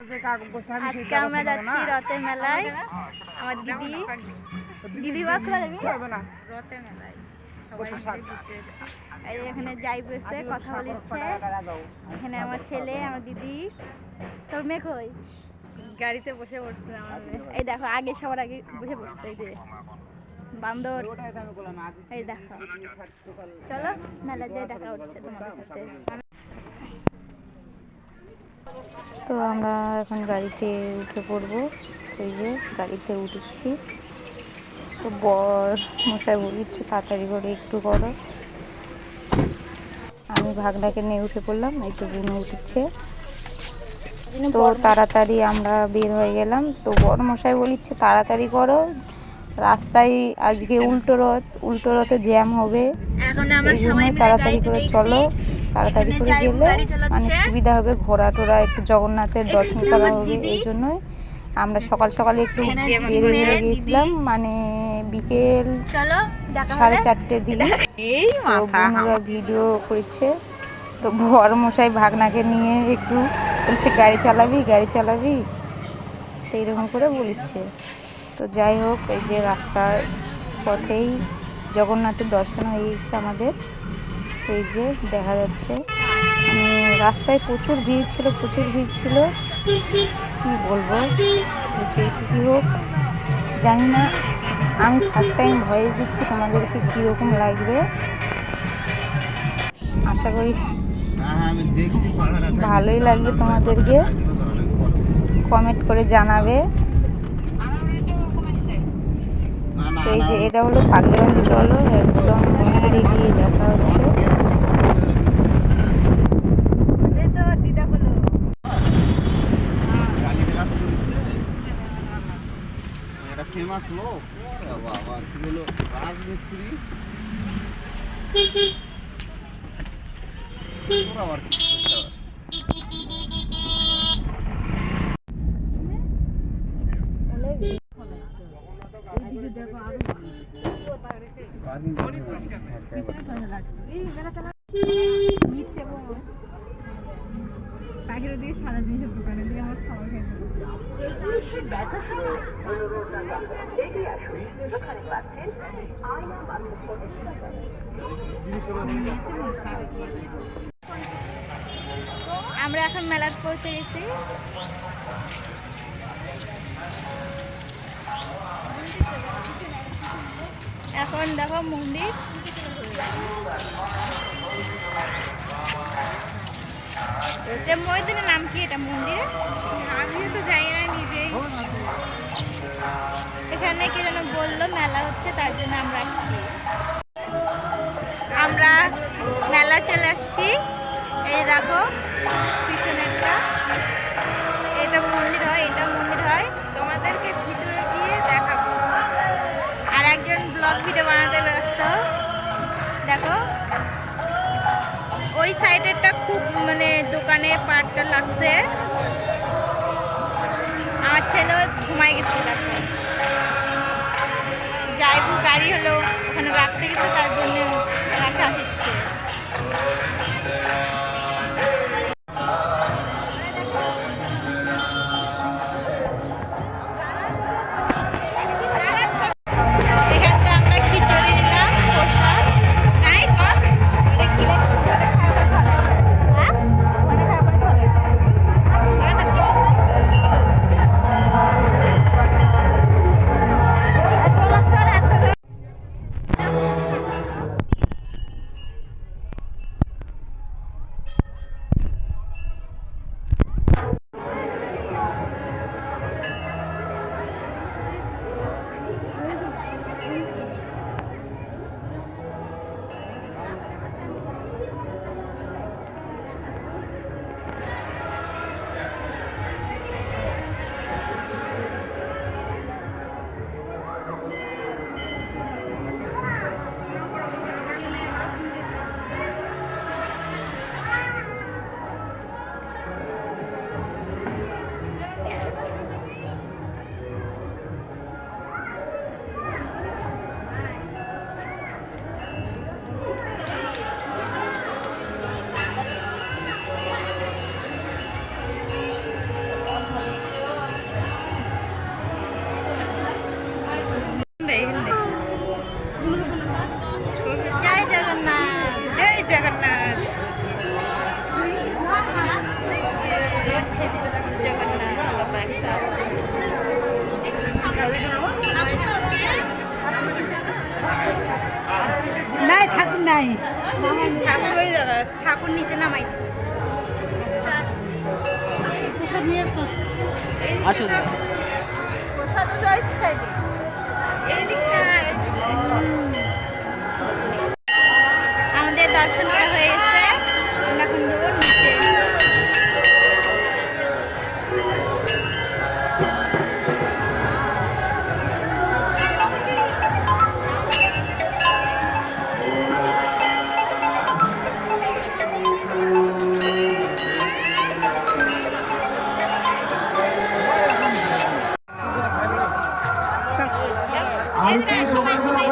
আজকে আমরা যাচ্ছি রথের মেলায়। আমার দিদি রথের মেলায় এখানে যাই বসে কথা বলছে। এখানে আমার ছেলে, আমার দিদি। তোর মেয়ে কই? গাড়িতে বসে পড়ছে আমার মেয়ে। এই দেখো আগে, সবার আগে বসে পড়ছে। এই যে বান্দর, এই দেখো। চলো মেলা যাই, দেখা হচ্ছে তোমাদের সাথে। তো আমরা এখন গাড়িতে উঠে পড়বো। এই যে গাড়িতে উঠেছি। তো বর মশাই বলিচ্ছে তাড়াতাড়ি করে একটু করো। আমি ভাগনাকে নিয়ে উঠে পড়লাম। এই যে বুনু উঠছে। তো তাড়াতাড়ি আমরা বের হয়ে গেলাম। তো বর মশাই বলিচ্ছে তাড়াতাড়ি করো, রাস্তায় আজকে উল্টো রথে জ্যাম হবে, এই জন্য তাড়াতাড়ি করে চলো। তাড়াতাড়ি করে গেলে মানে সুবিধা হবে, ঘোরা টোরা একটু জগন্নাথের দর্শন করা হবে। এই জন্যই আমরা সকাল সকালে একটু বেরিয়ে গিয়েছিলাম, মানে বিকেল 4:30 দিকে। বন্ধুরা ভিডিও করছে। তো বর মশাই ভাগনাকে নিয়ে একটু বলছে গাড়ি চালাবি, তো এরকম করে বলছে। তো যাই হোক, এই যে রাস্তার পথেই জগন্নাথের দর্শন হয়ে গেছে আমাদের। এই যে দেখা যাচ্ছে রাস্তায় প্রচুর ভিড় ছিল। কি বলবো, যেটুকু হোক জানি না, আমি ফার্স্ট টাইম ভয়েস দিচ্ছি, তোমাদেরকে কীরকম লাগবে আশা করি ভালোই লাগবে তোমাদেরকে। কমেন্ট করে জানাবে। তো এই যে এটা হলো পাগলাগঞ্জ, চলো একদম মন্দিরে গিয়ে দেখা হচ্ছে। ফেমাস লোক বাবা, কি বলো, রাজমিস্ত্রি। পাখির দিকে সাদা জিনিসের দোকানে দিয়ে আমার খাওয়া খাইতে আমরা এখন মেলায় পৌঁছে গেছি। এখন দেখো মন্দির। এটা মন্দিরের নাম কি? এটা মন্দির আমি তো জানি না নিজেই। এখানে কি যেন বললো মেলা হচ্ছে, তার জন্য আমরা আসছি। আমরা মেলা চলে আসছি। এই দেখো পিছনেরটা, এটা মন্দির হয়। তোমাদেরকে ভিতরে গিয়ে দেখাবো। আর একজন ব্লগ ভিডিও বানাতে ব্যস্ত। দেখো ওই সাইডেরটা খুব মানে দোকানে পাটটা লাগছে। আমার ছেলে ঘুমাই গেছে। দেখো যাইবু গাড়ি হলো ওখানে রাখতে গেছে, তার জন্য রাখা হচ্ছে। জগন্নাথ বাবা একটা নাই ঠাকুর নাই, ঠাকুর ওই জায়গা ঠাকুর নিচে নামাই আসো প্রসাদ জয় সাইডে এই দিকটায় আমাদের দর্শন করা হয়ে গেছে। আমরা এখন যাবো নিচে। সবাই সবাই